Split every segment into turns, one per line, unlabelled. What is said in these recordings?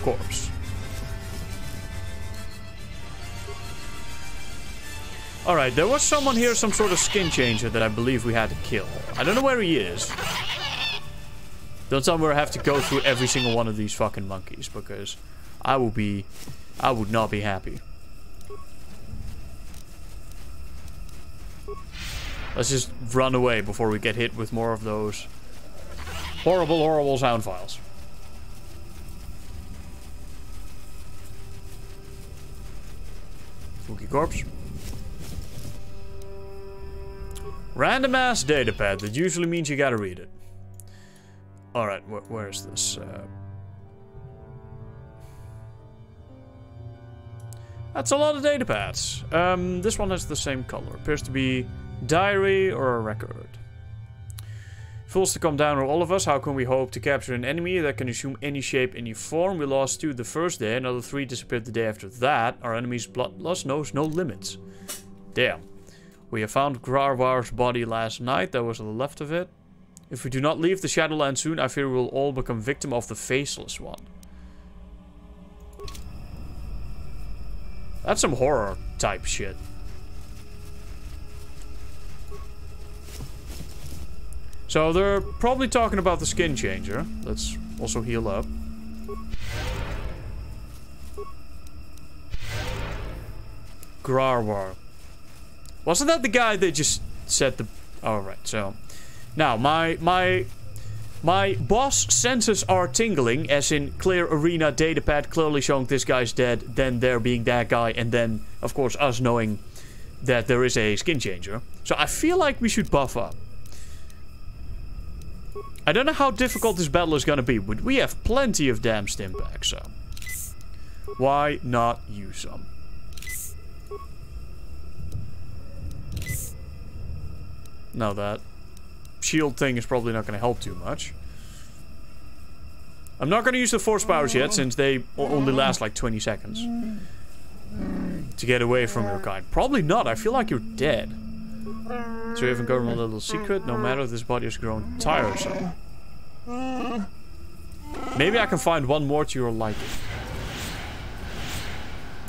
corpse. Alright, there was someone here, some sort of skin changer that I believe we had to kill. I don't know where he is. Don't tell me where I have to go through every single one of these fucking monkeys, because I would not be happy. Let's just run away before we get hit with more of those horrible, horrible sound files. Spooky corpse. Random ass datapad. That usually means you gotta read it. Alright, where is this? That's a lot of datapads. This one has the same color. Appears to be diary or a record. Fools to come down on all of us. How can we hope to capture an enemy that can assume any shape, any form? We lost 2 the first day. Another 3 disappeared the day after that. Our enemy's bloodlust knows no limits. Damn. We have found Grarwar's body last night. That was the left of it. If we do not leave the Shadowland soon, I fear we will all become victim of the Faceless One. That's some horror type shit. So they're probably talking about the skin changer. Let's also heal up. Grarwar. Wasn't that the guy that just said the... Alright, so... Now, my boss senses are tingling, as in clear arena datapad clearly showing this guy's dead, then there being that guy, and then, of course, us knowing that there is a skin changer. So I feel like we should buff up. I don't know how difficult this battle is gonna be, but we have plenty of damn stim packs, so... Why not use some? Now that shield thing is probably not going to help too much. I'm not going to use the force powers yet, since they only last like 20 seconds. To get away from your kind. Probably not, I feel like you're dead. So you haven't got a little secret, no matter this body has grown tiresome. Maybe I can find one more to your liking.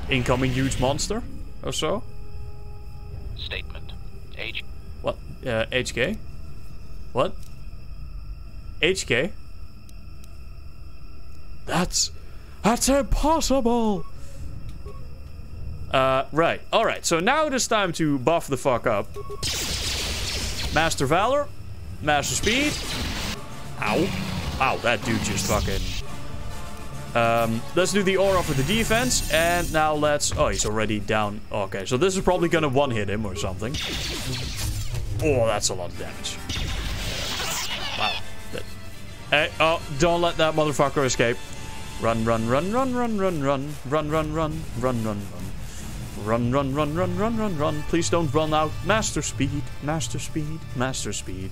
Incoming huge monster, or so?
Statement. H.
What? HK? What? HK? That's impossible! Right. Alright, so now it is time to buff the fuck up. Master Valor. Master Speed. Ow. Ow, that dude just fucking... let's do the aura for the defense. And now let's... Oh, he's already down. Okay, so this is probably gonna one-hit him or something. Oh, that's a lot of damage. Wow. Hey, oh, don't let that motherfucker escape. Run, run, run, run, run, run, run. Run, run, run, run, run, run. Run, run, run, run, run, run, run. Please don't run out. Master Speed. Master Speed. Master Speed.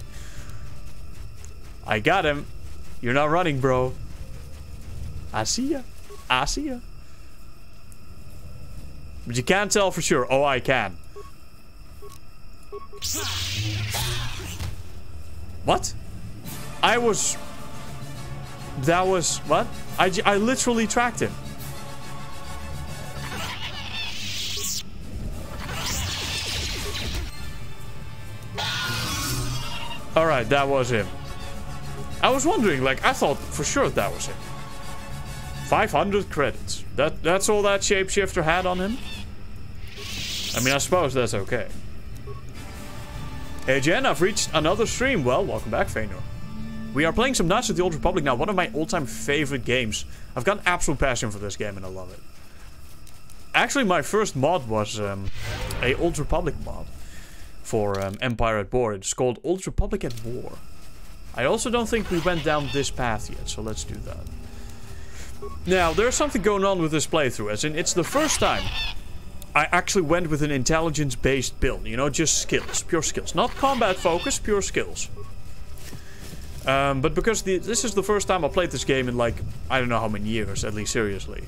I got him. You're not running, bro. I see ya. I see ya. But you can't tell for sure. Oh, I can. What? I was... That was... What? I literally tracked him. Alright, that was him. I was wondering, like, I thought for sure that was him. 500 credits. That's all that shapeshifter had on him? I mean, I suppose that's okay. Hey Jen, I've reached another stream. Well, welcome back, Feanor. We are playing some Knights of the Old Republic now. One of my all-time favorite games. I've got an absolute passion for this game and I love it. Actually, my first mod was a Old Republic mod for Empire at War. It's called Old Republic at War. I also don't think we went down this path yet, so let's do that. Now, there's something going on with this playthrough, as in it's the first time I actually went with an intelligence-based build. You know, just skills, pure skills. Not combat focus, pure skills. But because this is the first time I played this game in like, I don't know how many years, at least seriously.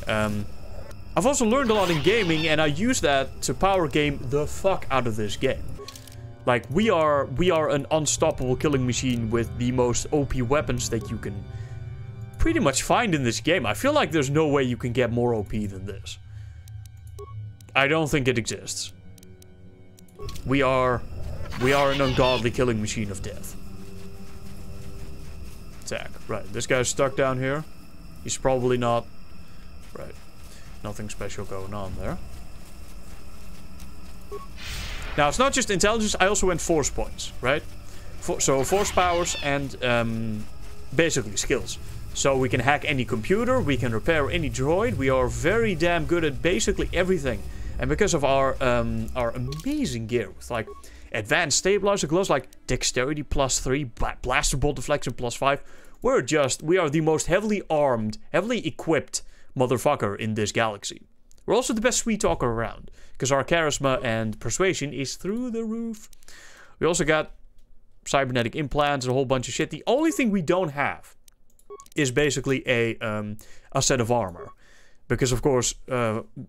I've also learned a lot in gaming and I use that to power game the fuck out of this game. Like, we are an unstoppable killing machine with the most OP weapons that you can pretty much find in this game. I feel like there's no way you can get more OP than this. I don't think it exists. We are an ungodly killing machine of death. Attack. Right, this guy's stuck down here. He's probably not... Right. Nothing special going on there. Now, it's not just intelligence, I also went force points, right? So, force powers and basically skills. So, we can hack any computer, we can repair any droid. We are very damn good at basically everything. And because of our amazing gear with, like, advanced stabilizer gloves, like dexterity +3, blaster bolt deflection +5, we are the most heavily armed, heavily equipped motherfucker in this galaxy. We're also the best sweet talker around, because our charisma and persuasion is through the roof. We also got cybernetic implants and a whole bunch of shit. The only thing we don't have is basically a set of armor. Because, of course,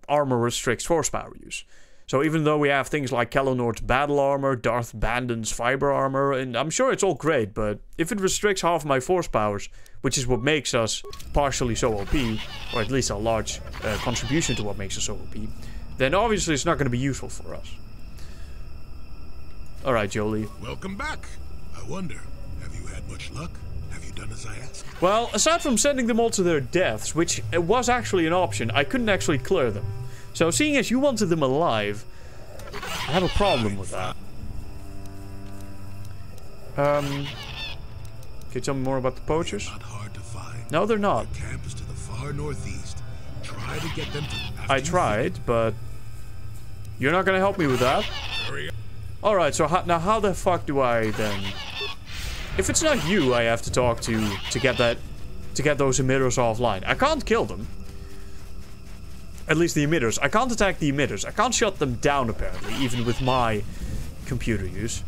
armor restricts force power use. So even though we have things like Kellonor's battle armor, Darth Bandon's fiber armor, and I'm sure it's all great, but if it restricts half my force powers, which is what makes us partially so OP, or at least a large contribution to what makes us so OP, then obviously it's not going to be useful for us. Alright, Jolie.
Welcome back. I wonder, have you had much luck? Have you done as I asked?
Well, aside from sending them all to their deaths, which was actually an option, I couldn't actually clear them. So, seeing as you wanted them alive, I have a problem with that. Can you tell me more about the poachers?
They're not hard to find.
No, they're not.
Their camp is to the far northeast. Try to get them to...
I tried, but you're not gonna help me with that. Alright, so now how the fuck do I then... If it's not you I have to talk to get those emitters offline. I can't kill them. At least the emitters. I can't attack the emitters. I can't shut them down, apparently, even with my computer use.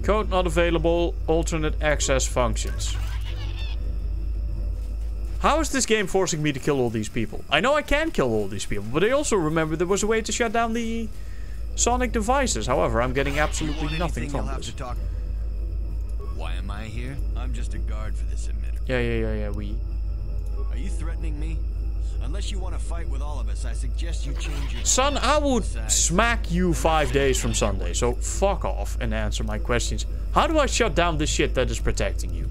Code not available. Alternate access functions. How is this game forcing me to kill all these people? I know I can kill all these people, but I also remember there was a way to shut down the sonic devices. However, I'm getting absolutely nothing from this.
Why am I here? I'm just a guard for this emitter.
Yeah,
Are you threatening me? Unless you want to fight with all of us, I suggest you change your...
Son, I would smack you 5 days from Sunday, so fuck off and answer my questions. How do I shut down this shit that is protecting you?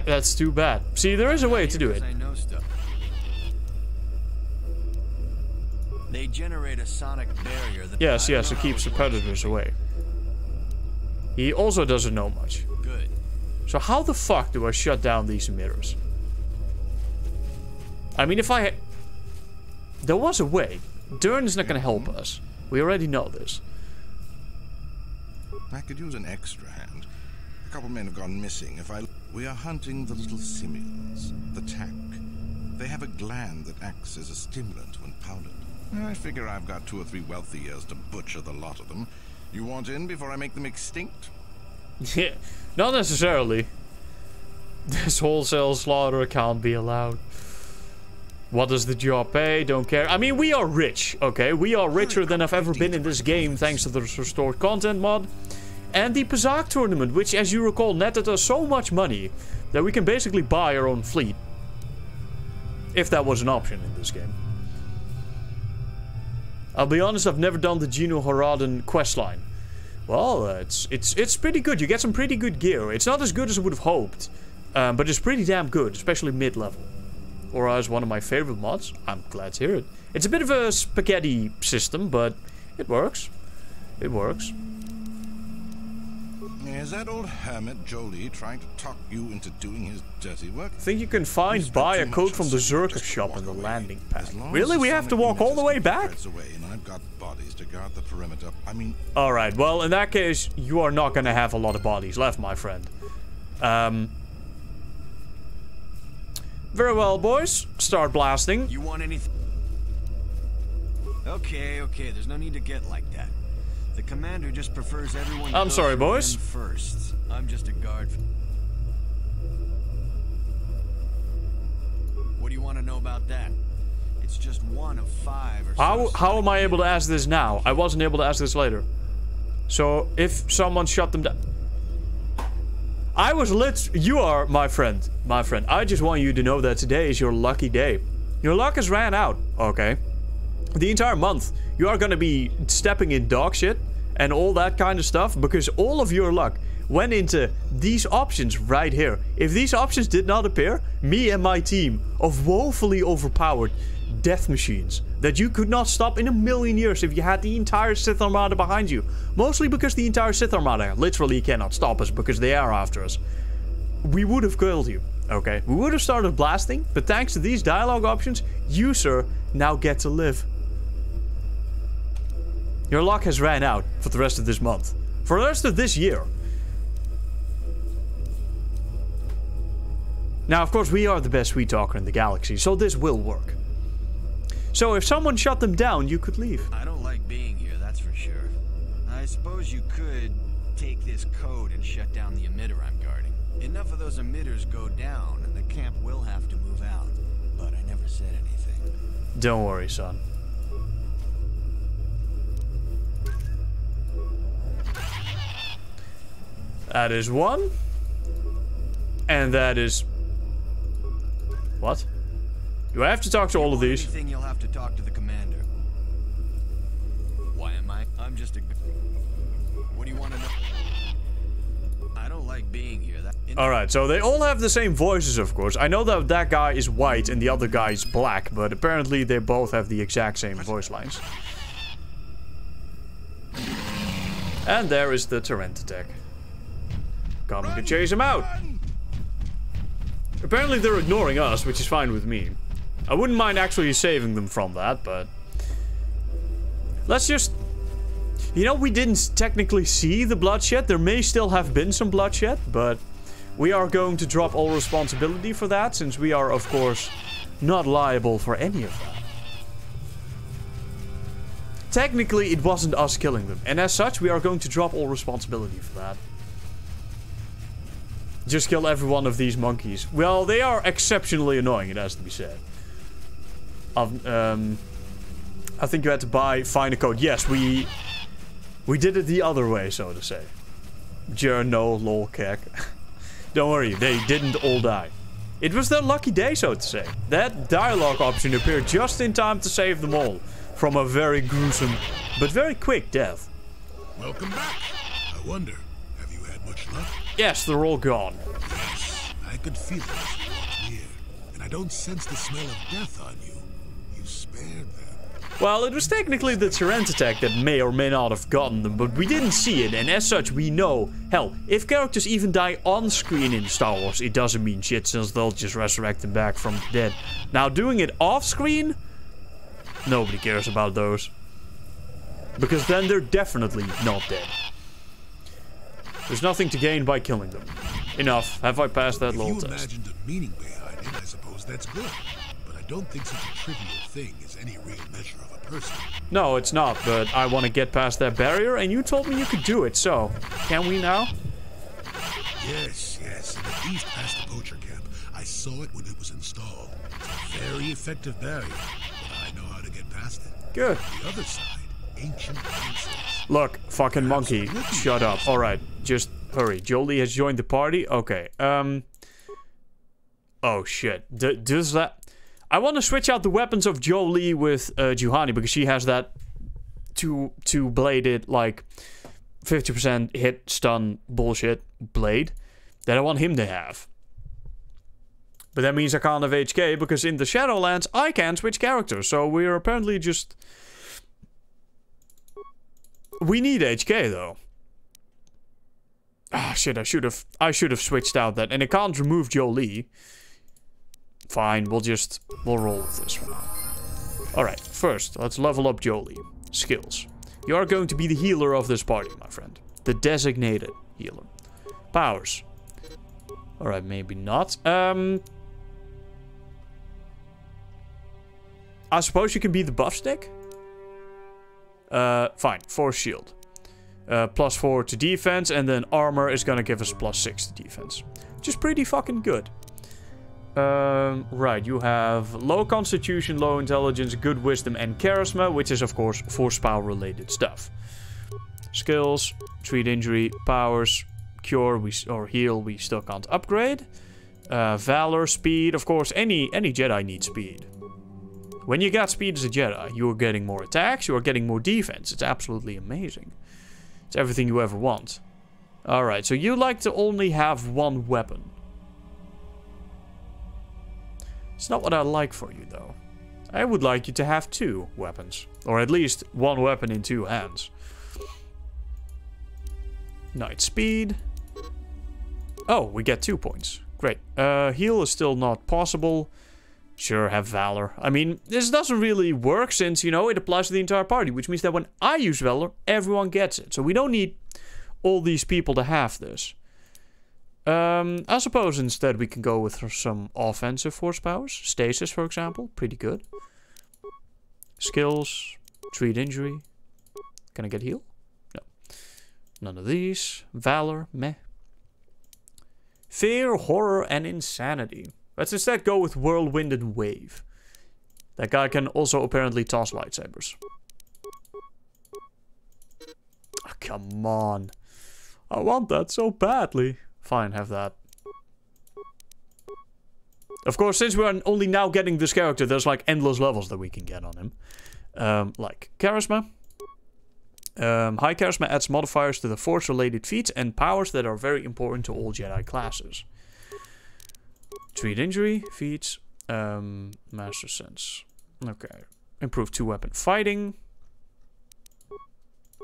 That's too bad. See, there is a way to do it.
I know stuff. They generate a sonic barrier that...
Yes, it keeps the predators away. He also doesn't know much.
Good.
So how the fuck do I shut down these emitters? I mean, if I... There was a way. Dern is not going to help us. We already know this.
I could use an extra hand. A couple men have gone missing. We are hunting the little simians, the tack. They have a gland that acts as a stimulant when powdered. I figure I've got 2 or 3 wealthy years to butcher the lot of them. You want in before I make them extinct?
Yeah, not necessarily. This wholesale slaughter can't be allowed. What does the job pay? Don't care. I mean, we are rich, okay? We are richer than I've ever been in this game thanks to the restored content mod. And the Pazak tournament, which, as you recall, netted us so much money that we can basically buy our own fleet. If that was an option in this game. I'll be honest, I've never done the Geno Haradan questline. Well, it's pretty good. You get some pretty good gear. It's not as good as I would have hoped, but it's pretty damn good, especially mid-level. Or as one of my favorite mods. I'm glad to hear it. It's a bit of a spaghetti system, but it works. It works.
Is that old hermit Jolie trying to talk you into doing his dirty work?
I think you can buy a code from the Zerker shop in the landing pad. Really? We have to walk all the way back?
I've got bodies to guard the perimeter. I mean...
Alright, well, in that case, you are not going to have a lot of bodies left, my friend. Very well, boys. Start blasting.
You want anything? Okay, there's no need to get like that. The commander just prefers everyone...
I'm sorry, boys.
First. I'm just a guard. do you want to know about that? It's just one of 5 or so.
How am I able to ask this now? I wasn't able to ask this later. So, if someone shut them down... I was You are my friend. My friend. I just want you to know that today is your lucky day. Your luck has ran out. Okay. The entire month, you are gonna be stepping in dog shit and all that kind of stuff because all of your luck went into these options right here. If these options did not appear, me and my team of woefully overpowered death machines that you could not stop in a million years if you had the entire Sith Armada behind you. Mostly because the entire Sith Armada literally cannot stop us because they are after us. We would have killed you, okay? We would have started blasting, but thanks to these dialogue options, you, sir, now get to live. Your luck has ran out for the rest of this month. For the rest of this year. Now, of course, we are the best sweet talker in the galaxy, so this will work. So if someone shut them down, you could leave.
I don't like being here, that's for sure. I suppose you could take this code and shut down the emitter I'm guarding. Enough of those emitters go down, and the camp will have to move out. But I never said anything.
Don't worry, son. That is one. And that is... What? Do I have to talk to all of these?
Anything, you'll have to talk to the commander. Why am I? I'm just a... What do you want to know? I don't like being here.
Alright, so they all have the same voices, of course. I know that that guy is white and the other guy is black, but apparently they both have the exact same voice lines. And there is the Torrent attack. Coming to chase him out. Apparently they're ignoring us, which is fine with me. I wouldn't mind actually saving them from that, but... Let's just... You know, we didn't technically see the bloodshed. There may still have been some bloodshed, but... We are going to drop all responsibility for that, since we are, of course, not liable for any of that. Technically, it wasn't us killing them. And as such, we are going to drop all responsibility for that. Just kill every one of these monkeys. Well, they are exceptionally annoying, it has to be said. I think you had to find a code. Yes, we did it the other way, so to say. No, lol, kek. Don't worry, they didn't all die. It was their lucky day, so to say. That dialogue option appeared just in time to save them all from a very gruesome, but very quick death.
Welcome back. I wonder, have you had much luck?
Yes, they're all gone.
Yes, I could feel it as you walked near, and I don't sense the smell of death on you. You spared them.
Well, it was technically the Torrent attack that may or may not have gotten them, but we didn't see it, and as such, we know. Hell, if characters even die on screen in Star Wars, it doesn't mean shit, since they'll just resurrect them back from the dead. Now, doing it off screen? Nobody cares about those. Because then they're definitely not dead. There's nothing to gain by killing them. Enough. Have I passed that little test?
If you imagined a meaning behind it, I suppose that's good. But I don't think such a trivial thing is any real measure of a person.
No, it's not, but I want to get past that barrier, and you told me you could do it, so... Can we now?
Yes, yes. In the east past the poacher camp. I saw it when it was installed. It's a very effective barrier, but I know how to get past it.
Good.
The other side, ancient answers.
Look, fucking monkey. Shut up. Alright, just hurry. Jolie has joined the party? Okay, oh, shit. Does that... I want to switch out the weapons of Jolie with Juhani, because she has that two-bladed, like, 50% hit stun bullshit blade that I want him to have. But that means I can't have HK, because in the Shadowlands, I can switch characters. So we're apparently just... We need HK, though. Ah, shit, I should have switched out that. And I can't remove Jolie. Fine, we'll roll with this for now. Alright, first, let's level up Jolie. Skills. You are going to be the healer of this party, my friend. The designated healer. Powers. Alright, maybe not. I suppose you can be the buff stick? Fine. Force shield. +4 to defense, and then armor is gonna give us +6 to defense. Which is pretty fucking good. Right, you have low constitution, low intelligence, good wisdom, and charisma, which is, of course, force power related stuff. Skills, treat injury, powers, cure, or heal, we still can't upgrade. Valor, speed, of course, any Jedi needs speed. When you got speed as a Jedi, you are getting more attacks, you are getting more defense. It's absolutely amazing. It's everything you ever want. Alright, so you like to only have one weapon. It's not what I like for you, though. I would like you to have 2 weapons. Or at least 1 weapon in 2 hands. Knight speed. Oh, we get 2 points. Great. Heal is still not possible. Sure, have Valor. I mean, this doesn't really work since, you know, it applies to the entire party. Which means that when I use Valor, everyone gets it. So we don't need all these people to have this. I suppose instead we can go with some offensive force powers. Stasis, for example. Pretty good. Skills. Treat injury. Can I get heal? No. None of these. Valor. Meh. Fear, horror, and insanity. Let's instead go with whirlwind and wave. That guy can also apparently toss lightsabers. Oh, come on. I want that so badly. Fine, have that. Of course, since we're only now getting this character, there's like endless levels that we can get on him. Like charisma. High charisma adds modifiers to the force-related feats and powers that are very important to all Jedi classes. Treat injury, feats, master sense. Okay. Improve 2-weapon fighting.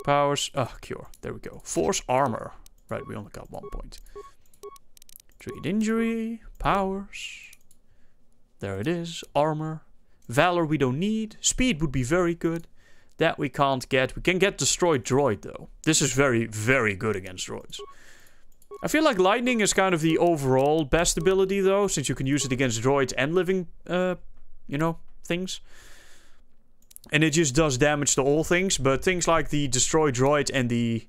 Powers, cure. There we go. Force armor. Right, we only got 1 point. Treat injury, powers. There it is. Armor. Valor we don't need. Speed would be very good. That we can't get. We can get destroyed droid though. This is very, very good against droids. I feel like lightning is kind of the overall best ability though, since you can use it against droids and living, you know, things. And it just does damage to all things, but things like the destroy droid and the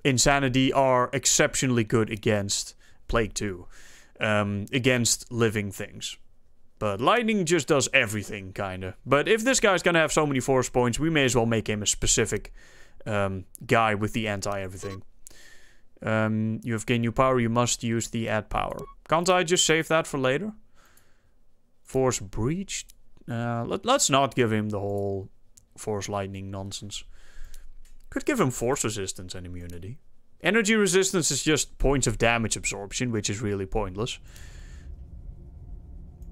insanity are exceptionally good against Plague 2. Against living things. But lightning just does everything, kinda. But if this guy's gonna have so many force points, we may as well make him a specific guy with the anti-everything. You have gained new power, you must use the add power. Can't I just save that for later? Force breach? Let's not give him the whole force lightning nonsense. Could give him force resistance and immunity. Energy resistance is just points of damage absorption, which is really pointless.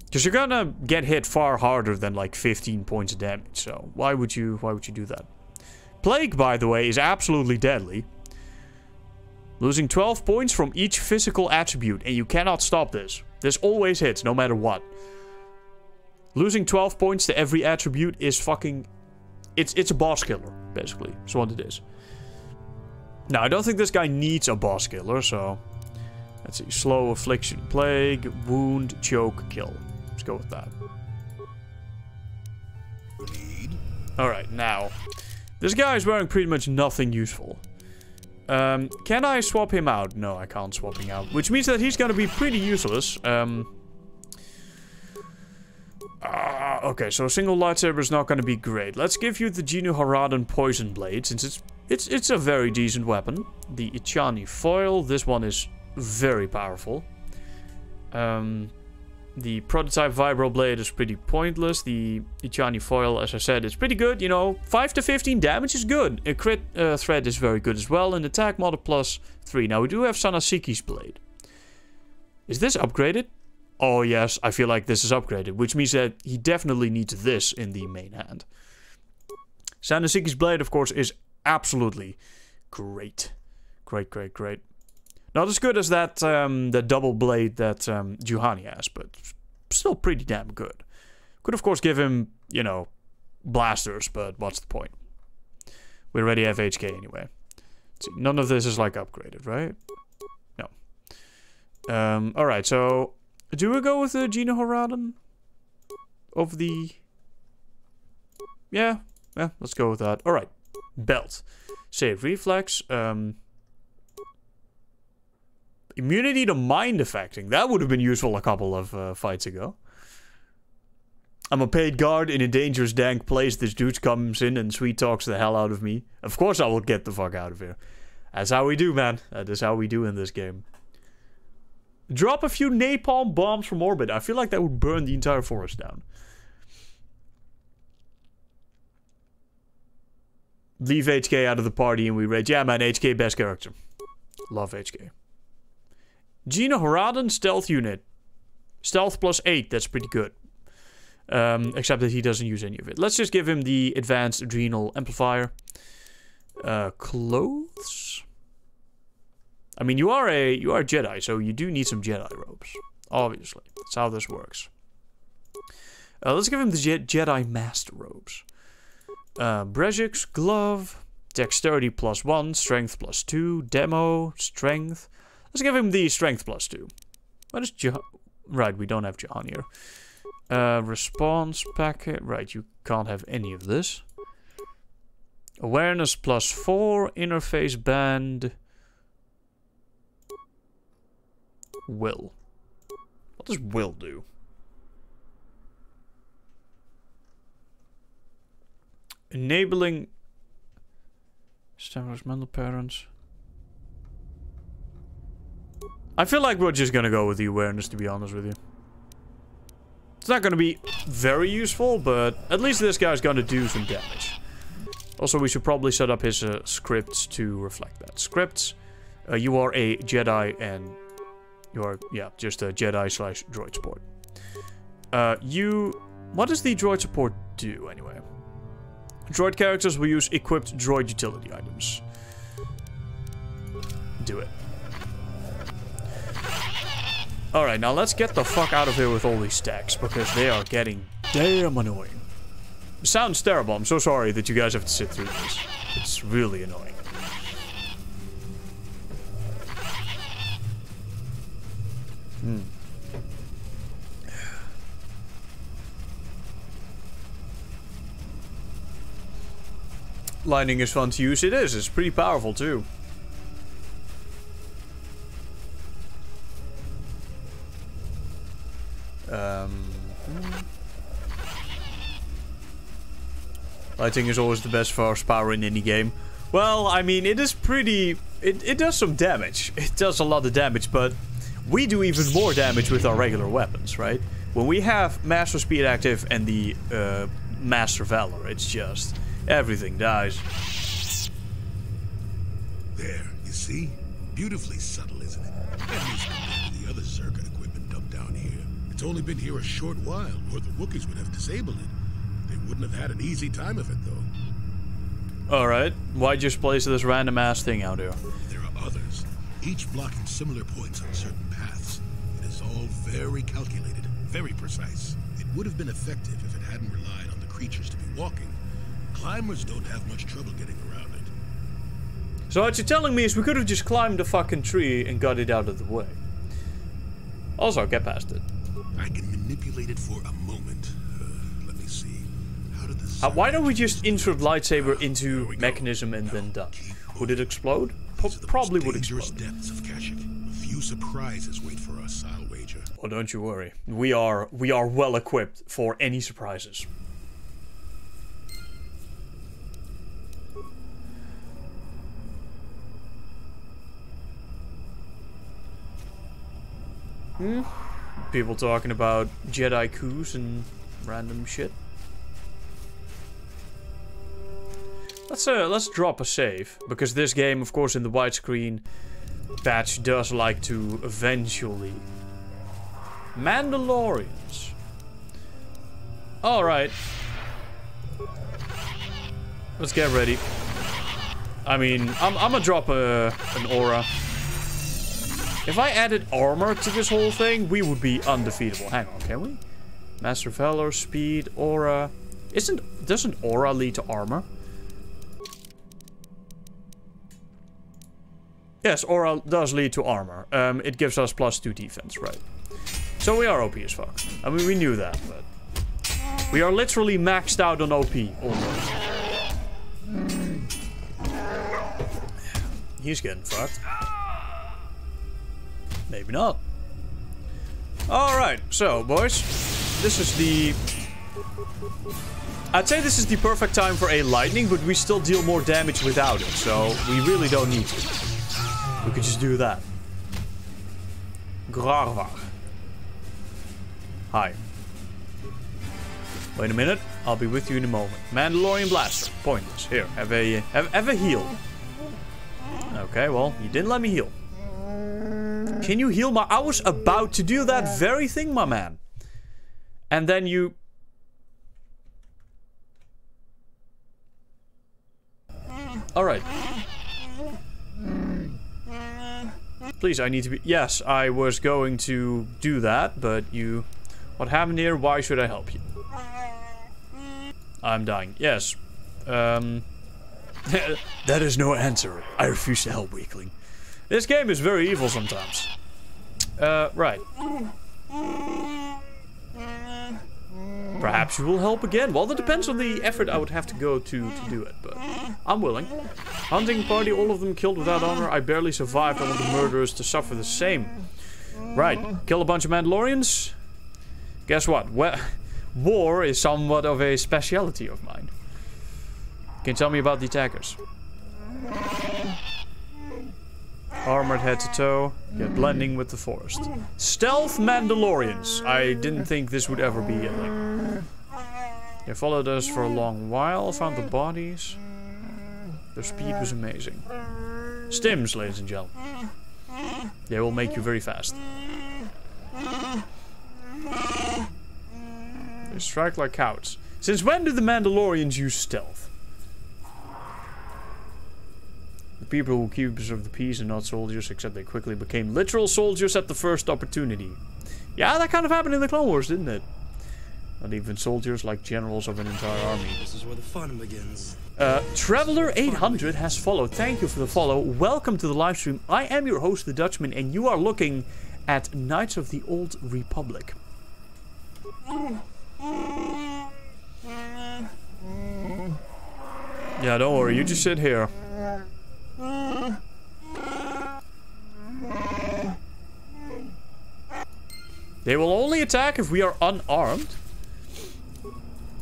Because you're gonna get hit far harder than like 15 points of damage, so why would you do that? Plague, by the way, is absolutely deadly. Losing 12 points from each physical attribute, and you cannot stop this. This always hits, no matter what. Losing 12 points to every attribute is fucking... It's a boss killer, basically. That's what it is. Now, I don't think this guy needs a boss killer, so... Let's see. Slow, affliction, plague, wound, choke, kill. Let's go with that. Alright, now. This guy is wearing pretty much nothing useful. Can I swap him out? No, I can't swap him out. Which means that he's gonna be pretty useless. Okay, so a single lightsaber is not gonna be great. Let's give you the Genu Haradan Poison Blade, since it's a very decent weapon. The Ichani Foil, this one is very powerful. The prototype Vibro Blade is pretty pointless. The Ichani Foil, as I said, is pretty good. You know, 5 to 15 damage is good. A crit threat is very good as well. And attack mod plus 3. Now, we do have Sanasiki's Blade. Is this upgraded? Oh, yes. I feel like this is upgraded. Which means that he definitely needs this in the main hand. Sanasiki's Blade, of course, is absolutely great. Great, great, great. Not as good as that the double blade that Juhani has, but still pretty damn good. Could, of course, give him, you know, blasters, but what's the point? We already have HK anyway. Let's see, none of this is, like, upgraded, right? No. Alright, so... Do we go with the Genu Haradan? Of the... Yeah, let's go with that. Alright, belt. Save reflex, Immunity to mind affecting. That would have been useful a couple of fights ago. I'm a paid guard in a dangerous dank place. This dude comes in and sweet talks the hell out of me. Of course I will get the fuck out of here. That's how we do, man. That is how we do in this game. Drop a few napalm bombs from orbit. I feel like that would burn the entire forest down. Leave HK out of the party and we rage. Yeah, man, HK best character. Love HK. Gina Horadon, stealth unit. Stealth plus 8, that's pretty good. Except that he doesn't use any of it. Let's just give him the advanced adrenal amplifier. Clothes? I mean, you are a Jedi, so you do need some Jedi robes. Obviously. That's how this works. Let's give him the Jedi Master robes. Brejik's glove. Dexterity plus 1. Strength plus 2. Demo. Strength. Let's give him the strength plus 2. What is Right, we don't have Jahan here. Response packet. Right, you can't have any of this. Awareness plus 4. Interface band. Will. What does will do? Enabling establish mental patterns. I feel like we're just gonna go with the awareness, to be honest with you. It's not gonna be very useful, but at least this guy's gonna do some damage. Also, we should probably set up his scripts to reflect that. Scripts, you are a Jedi and you are, yeah, just a Jedi slash droid support. What does the droid support do anyway? Droid characters will use equipped droid utility items. Do it. Alright, now let's get the fuck out of here with all these stacks, because they are getting damn annoying. It sounds terrible, I'm so sorry that you guys have to sit through this. It's really annoying. Lightning is fun to use. It is. It's pretty powerful too. Lighting is always the best force power in any game. Well, I mean, it is pretty... It does some damage. It does a lot of damage, but we do even more damage with our regular weapons, right? When we have Master Speed active and the Master Valor, it's just... everything dies.
There, you see? Beautifully subtle, isn't it? At least compared to the other circuit equipment dumped down here. It's only been here a short while, or the Wookiees would have disabled it. They wouldn't have had an easy time of it, though.
Alright, why just place this random-ass thing out here?
There are others, each blocking similar points on certain paths. It is all very calculated, very precise. It would have been effective if it hadn't relied on the creatures to be walking. Climbers don't have much trouble getting around it.
So what you're telling me is we could have just climbed the fucking tree and got it out of the way. Also, get past it.
I can manipulate it for a moment. Let me see. How did this...
Why don't we just insert lightsaber into mechanism and then done? Would it explode? Probably would explode.
Depths of Kashyyyk. A few surprises wait for us, I'll wager.
Oh, don't you worry. We are well equipped for any surprises. People talking about Jedi coups and random shit. Let's drop a save, because this game, of course, in the widescreen patch does like to eventually. Mandalorians. All right. Let's get ready. I mean, I'm gonna drop an aura. If I added armor to this whole thing, we would be undefeatable. Hang on, can we? Master Valor, speed, aura. Doesn't aura lead to armor? Yes, aura does lead to armor. It gives us +2 defense, right? So we are OP as fuck. I mean, we knew that, but... we are literally maxed out on OP, almost. He's getting fucked. Maybe not. Alright, so, boys. This is the... I'd say this is the perfect time for a lightning, but we still deal more damage without it, so we really don't need to. We could just do that. Grarvar. Hi. Wait a minute, I'll be with you in a moment. Mandalorian Blaster, pointless. Here, have a heal. Okay, well, you didn't let me heal. Can you heal my... I was about to do that very thing, my man. And then you... Alright. Please, I need to be... Yes, I was going to do that, but you... What happened here? Why should I help you? I'm dying. Yes. That is no answer. I refuse to help, weakling. This game is very evil sometimes. Right. Perhaps you will help again. Well, that depends on the effort I would have to go to do it, but I'm willing. Hunting party, all of them killed without honor. I barely survived. I want the murderers to suffer the same. Right. Kill a bunch of Mandalorians. Guess what? War is somewhat of a specialty of mine. Can you tell me about the attackers? Armored head to toe, yet blending with the forest. Stealth Mandalorians. I didn't think this would ever be a thing. They followed us for a long while, found the bodies. Their speed was amazing. Stims, ladies and gentlemen. They will make you very fast. They strike like cowards. Since when do the Mandalorians use stealth? The people who keepers of the peace and not soldiers, except they quickly became literal soldiers at the first opportunity. Yeah, that kind of happened in the Clone Wars, didn't it? Not even soldiers, like generals of an entire army.
This is where the fun begins.
Traveler 800 has followed. Thank you for the follow. Welcome to the live stream. I am your host, the Dutchman, and you are looking at Knights of the Old Republic. Yeah, don't worry. You just sit here. They will only attack if we are unarmed.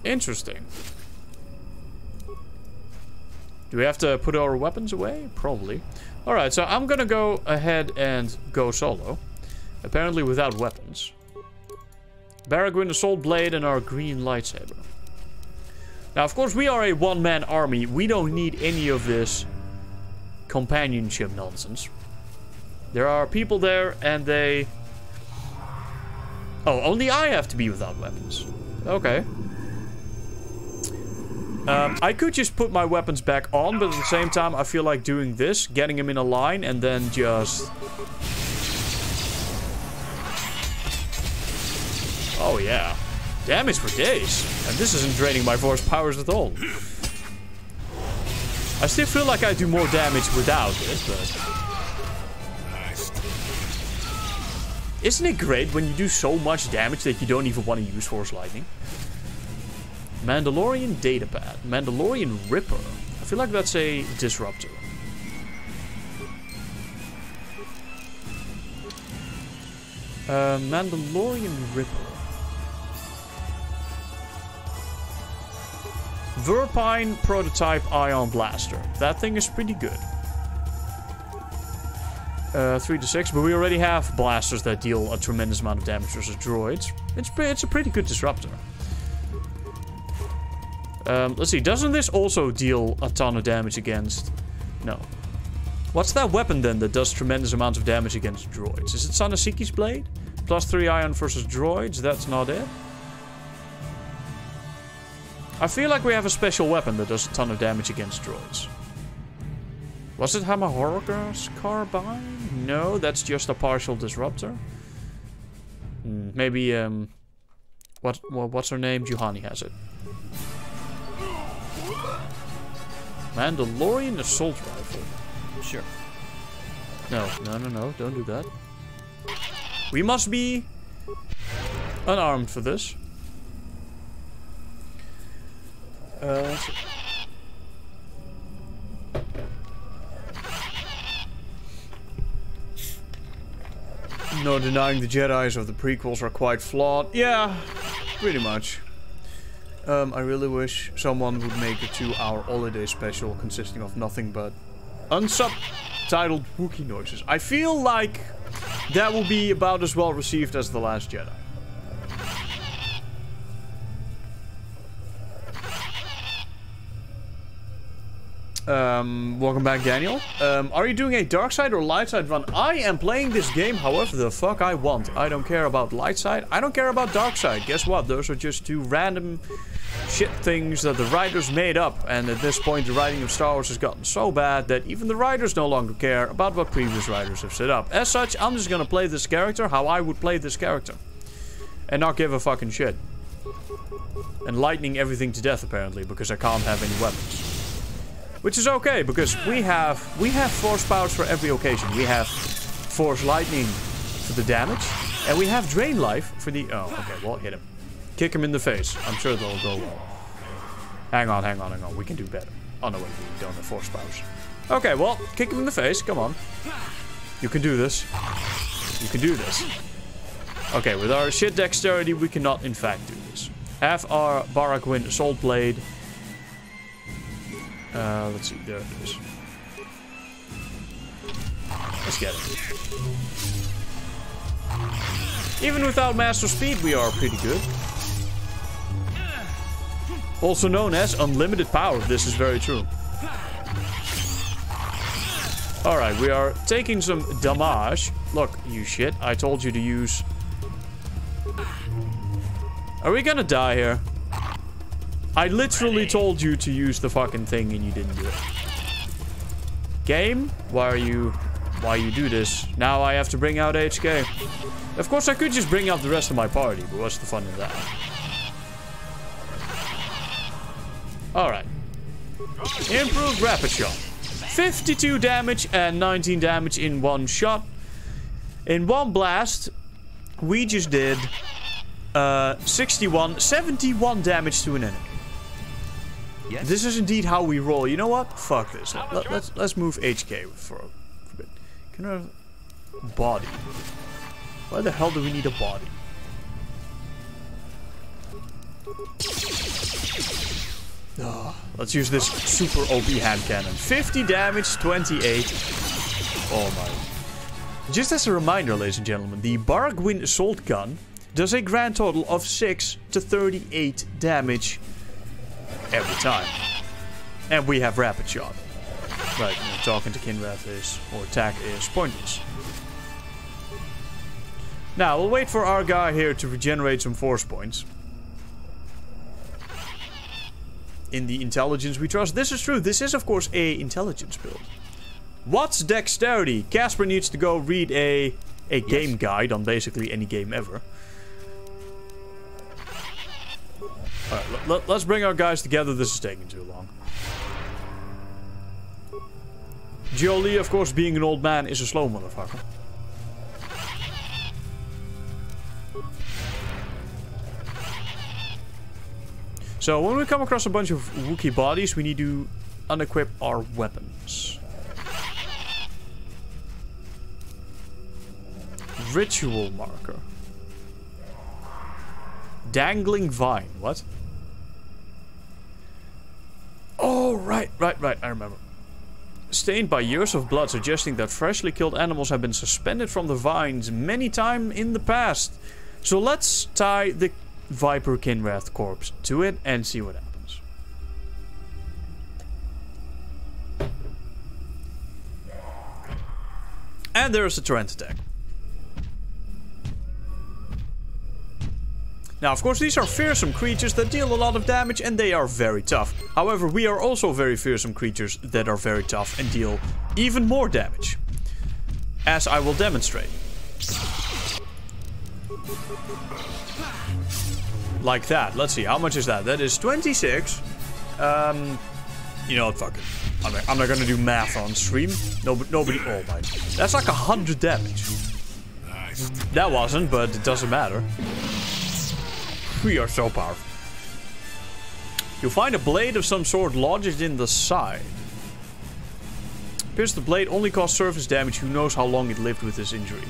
Interesting. Do we have to put our weapons away? Probably. Alright, so I'm gonna go ahead and go solo. Apparently without weapons. Baragwin Assault Blade and our green lightsaber. Now, of course, we are a one-man army. We don't need any of this companionship nonsense. There are people there and they... Oh, only I have to be without weapons. Okay. I could just put my weapons back on, but at the same time, I feel like doing this, getting them in a line, and then just... Oh, yeah. Damage for days. And this isn't draining my force powers at all. I still feel like I do more damage without it, but... Isn't it great when you do so much damage that you don't even want to use Force Lightning? Mandalorian Datapad. Mandalorian Ripper. I feel like that's a disruptor. Mandalorian Ripper. Verpine Prototype Ion Blaster. That thing is pretty good. 3 to 6, but we already have blasters that deal a tremendous amount of damage versus droids. It's a pretty good disruptor. Let's see, doesn't this also deal a ton of damage against... No. What's that weapon then that does tremendous amounts of damage against droids? Is it Sanasiki's Blade? +3 ion versus droids? That's not it. I feel like we have a special weapon that does a ton of damage against droids. Was it Hamahorga's Carbine? No, that's just a partial disruptor. Maybe, what's her name? Juhani has it. Mandalorian Assault Rifle.
Sure.
No, don't do that. We must be unarmed for this. Let's see. No denying the Jedis of the prequels are quite flawed. Yeah, pretty much. I really wish someone would make a 2-hour holiday special consisting of nothing but unsubtitled Wookiee noises. I feel like that will be about as well received as The Last Jedi. Welcome back, Daniel. Are you doing a dark side or light side run? I am playing this game however the fuck I want. I don't care about light side. I don't care about dark side. Guess what? Those are just two random shit things that the writers made up. And at this point, the writing of Star Wars has gotten so bad that even the writers no longer care about what previous writers have set up. As such, I'm just gonna play this character how I would play this character. And not give a fucking shit. And lightning everything to death, apparently, because I can't have any weapons. Which is okay, because we have force powers for every occasion. We have force lightning for the damage, and we have drain life for the... Oh, okay, well, hit him. Kick him in the face. I'm sure that'll go well. Hang on. We can do better. Oh, no, wait, we don't have force powers. Okay, well, kick him in the face. Come on. You can do this. You can do this. Okay, with our shit dexterity, we cannot, in fact, do this. Have our Barak-Win Assault Blade... let's see, there it is. Let's get it. Even without Master Speed, we are pretty good. Also known as unlimited power. This is very true. Alright, we are taking some damage. Look, you shit. I told you to use... Are we gonna die here? I literally told you to use the fucking thing and you didn't do it. Game? Why you do this? Now I have to bring out HK. Of course I could just bring out the rest of my party, but what's the fun in that? Alright. Improved rapid shot. 52 damage and 19 damage in one shot. In one blast, we just did 71 damage to an enemy. Yes. This is indeed how we roll. You know what? Fuck this. Let's move HK for a bit. Can I have body? Why the hell do we need a body? Oh, let's use this super OP hand cannon. 50 damage, 28. Oh my. Just as a reminder, ladies and gentlemen, the Barak-Win Assault Gun does a grand total of 6 to 38 damage every time. And we have rapid shot. Right, talking to Kinrath or attack is pointless. Now, we'll wait for our guy here to regenerate some force points. In the intelligence we trust. This is true. This is, of course, a intelligence build. What's dexterity? Casper needs to go read a game guide on basically any game ever. Alright, let's bring our guys together. This is taking too long. Jolie, of course, being an old man, is a slow motherfucker. So, when we come across a bunch of Wookiee bodies, we need to unequip our weapons. Ritual marker. Dangling vine. What? Oh, right. I remember. Stained by years of blood, suggesting that freshly killed animals have been suspended from the vines many times in the past. So let's tie the Viper Kinrath corpse to it and see what happens. And there's a torrent attack. Now, of course, these are fearsome creatures that deal a lot of damage and they are very tough. However, we are also very fearsome creatures that are very tough and deal even more damage. As I will demonstrate. Like that. Let's see, how much is that? That is 26. You know what, fuck it. I'm not gonna do math on stream. Nobody, oh my. That's like 100 damage. That wasn't, but it doesn't matter. We are so powerful. You'll find a blade of some sort lodged in the side. Appears the blade only caused surface damage. Who knows how long it lived with this injury.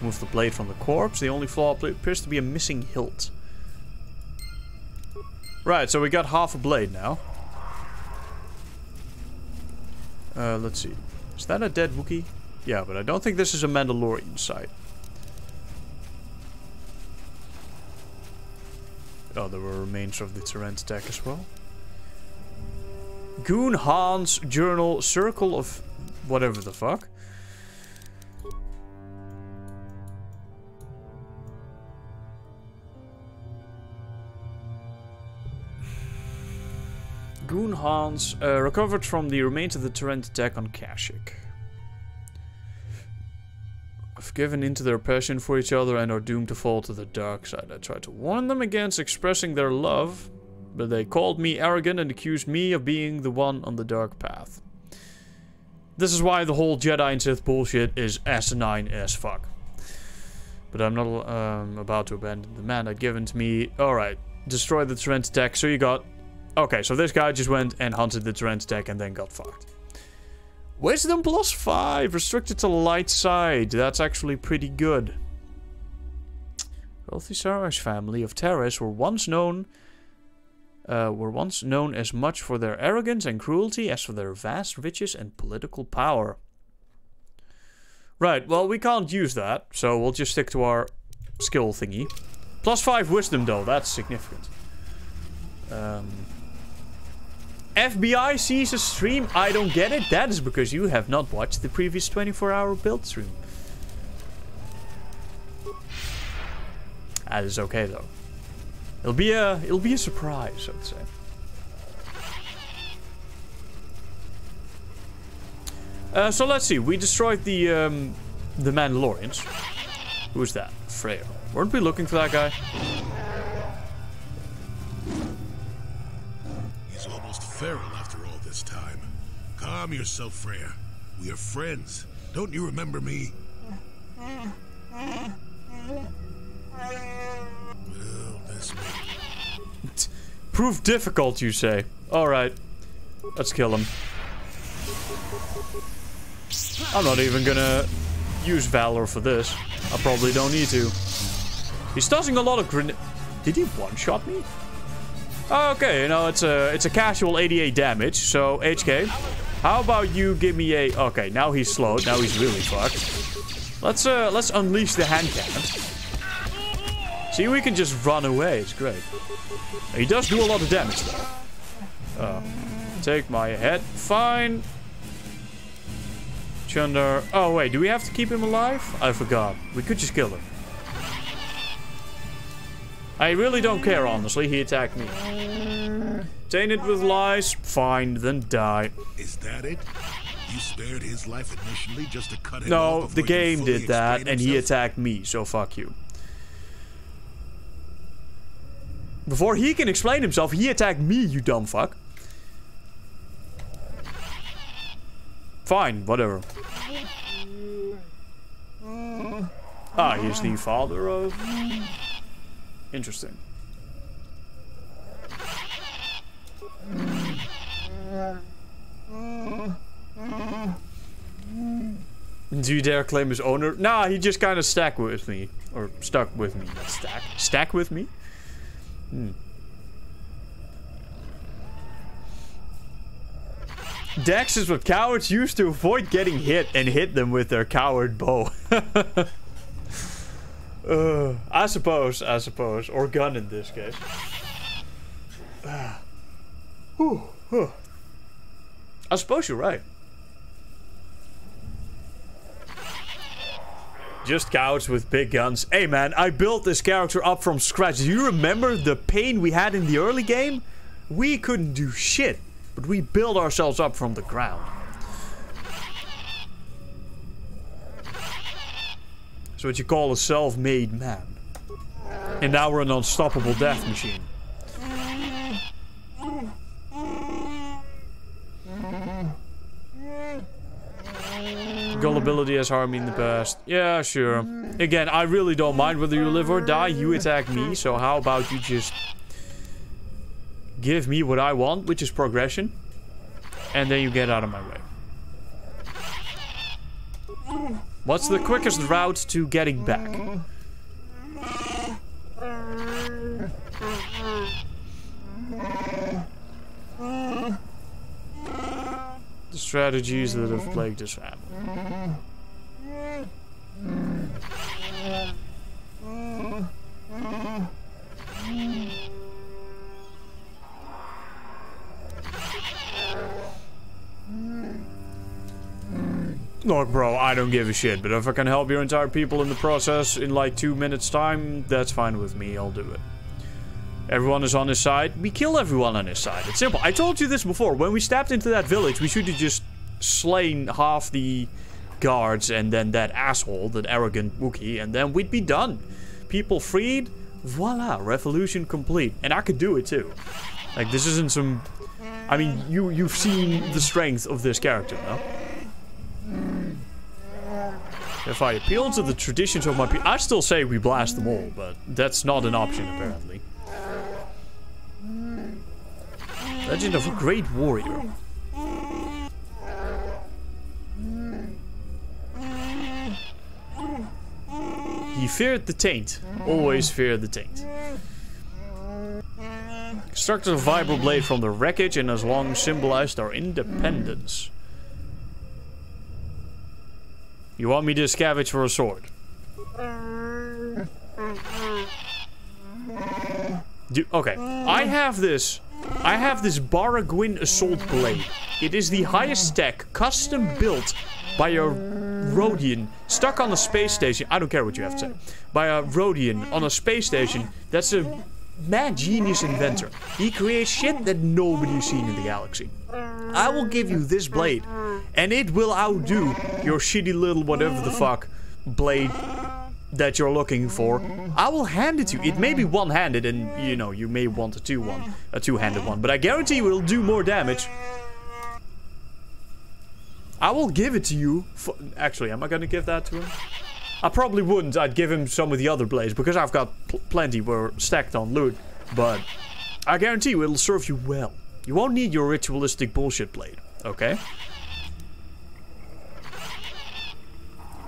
Move the blade from the corpse. The only flaw appears to be a missing hilt. Right, so we got half a blade now. Let's see. Is that a dead Wookiee? Yeah, but I don't think this is a Mandalorian site. Oh, there were remains of the Torrent attack as well. Goon Han's journal, circle of whatever the fuck. Goon Hans recovered from the remains of the Torrent attack on Kashyyyk. Have given into their passion for each other and are doomed to fall to the dark side. I tried to warn them against expressing their love, but they called me arrogant and accused me of being the one on the dark path. This is why the whole Jedi and Sith bullshit is asinine as fuck. But I'm not about to abandon the man I'd given to me. Alright, destroy the Torrent attack. So you got... Okay, so this guy just went and hunted the Torrent attack and then got fucked. Wisdom +5, restricted to light side. That's actually pretty good. Wealthy Sarai's family of Terrace were once known as much for their arrogance and cruelty as for their vast riches and political power. Right, well, we can't use that, so we'll just stick to our skill thingy. +5 wisdom, though, that's significant. FBI sees a stream. I don't get it. That is because you have not watched the previous 24-hour build stream. That is okay though. It'll be a surprise, I'd say. So let's see. We destroyed the Mandalorians. Who is that? Freya. Weren't we looking for that guy?
Feral after all this time. Calm yourself, Freya. We are friends. Don't you remember me? Well, this may...
Proof difficult, you say. Alright. Let's kill him. I'm not even gonna use Valor for this. I probably don't need to. He's tossing a lot of grenades. Did he one-shot me? Okay, you know, it's a casual 88 damage, so HK, how about you give me a... Okay, now he's slowed, now he's really fucked. Let's unleash the hand cannon. See, we can just run away, it's great. He does do a lot of damage, though. Take my head, fine. Chunder... Oh, wait, do we have to keep him alive? I forgot. We could just kill him. I really don't care, honestly. He attacked me. Tainted with lies. Fine, then die.
Is that it? You spared his life initially just to cut him
off?
No, the game
did that, and he attacked me, so fuck you. Before he can explain himself, he attacked me, you dumb fuck. Fine, whatever. Ah, he's the father of... Interesting. Do you dare claim his owner? Nah, he just kind of stuck with me. Or stuck with me. Not stack. Stack with me? Dex is what cowards use to avoid getting hit and hit them with their coward bow. I suppose. Or gun in this case. I suppose you're right. Just cowards with big guns. Hey man, I built this character up from scratch. Do you remember the pain we had in the early game? We couldn't do shit, but we built ourselves up from the ground. It's what you call a self-made man. And now we're an unstoppable death machine. Gullibility has harmed me in the past. Yeah, sure. Again, I really don't mind whether you live or die. You attack me, so how about you just... give me what I want, which is progression. And then you get out of my way. What's the quickest route to getting back? The strategies that have plagued this family. Look, bro, I don't give a shit, but if I can help your entire people in the process in like 2 minutes time, that's fine with me, I'll do it. Everyone is on his side. We kill everyone on his side. It's simple. I told you this before. When we stepped into that village, we should have just slain half the guards and then that asshole, that arrogant Wookiee, and then we'd be done. People freed. Voila, revolution complete. And I could do it too. Like, this isn't some... I mean, you've seen the strength of this character, no? If I appeal to the traditions of my people... I still say we blast them all, but that's not an option, apparently. Legend of a Great Warrior. He feared the taint. Always feared the taint. Constructed a vibroblade from the wreckage and has long symbolized our independence. You want me to scavenge for a sword? Okay, I have this Baragwin Assault Blade. It is the highest tech, custom built by a Rhodian stuck on a space station. I don't care what you have to say. By a Rhodian on a space station that's a mad genius inventor. He creates shit that nobody's seen in the galaxy. I will give you this blade, and it will outdo your shitty little whatever the fuck blade that you're looking for. I will hand it to you. It may be one-handed, and you know, you may want a two-handed one, but I guarantee you it'll do more damage. I will give it to you. Actually, am I gonna give that to him? I probably wouldn't. I'd give him some of the other blades because I've got plenty were stacked on loot, but I guarantee you it'll serve you well. You won't need your ritualistic bullshit blade, okay?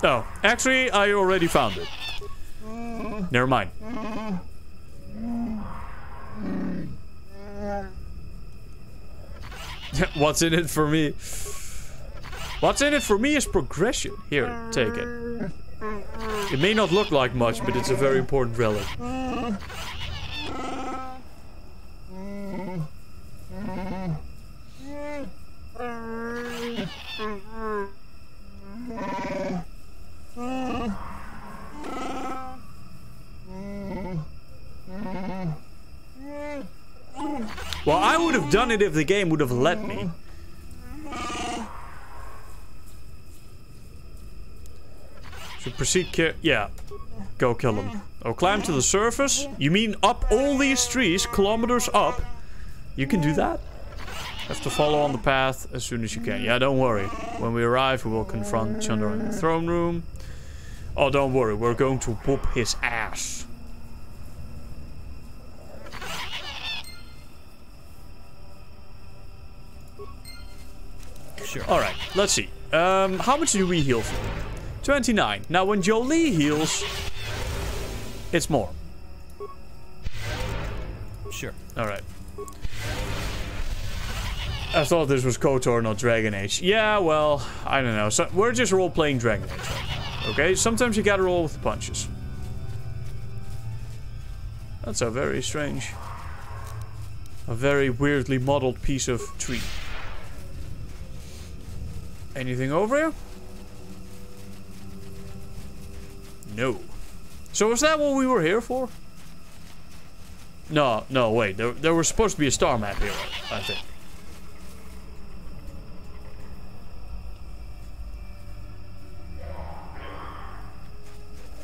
Oh, actually, I already found it. Never mind. What's in it for me? What's in it for me is progression. Here, take it. It may not look like much, but it's a very important relic. Well, I would have done it if the game would have let me. Should proceed yeah. Go kill him. Oh, climb to the surface? You mean up all these trees, kilometers up? You can do that? Have to follow on the path as soon as you can. Yeah, don't worry. When we arrive, we will confront Chandra in the throne room. Oh, don't worry. We're going to whoop his ass. Sure. Alright, let's see. How much do we heal for? 29. Now, when Jolie heals, it's more. Sure. Alright. I thought this was KOTOR, not Dragon Age. Yeah, well, I don't know. So we're just role-playing Dragon Age right now. Okay? Sometimes you gotta roll with the punches. That's a very strange... a very weirdly modeled piece of tree. Anything over here? No. So is that what we were here for? No, no, wait. There was supposed to be a star map here, I think.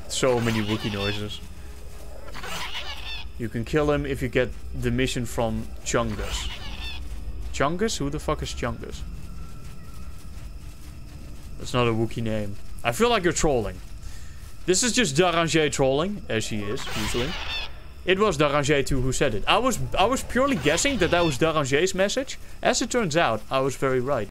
So many Wookiee noises. You can kill him if you get the mission from Chungus. Chungus? Who the fuck is Chungus? That's not a Wookiee name. I feel like you're trolling. This is just Daranger trolling, as she is, usually. It was Daranger too who said it. I was purely guessing that was Daranger's message. As it turns out, I was very right.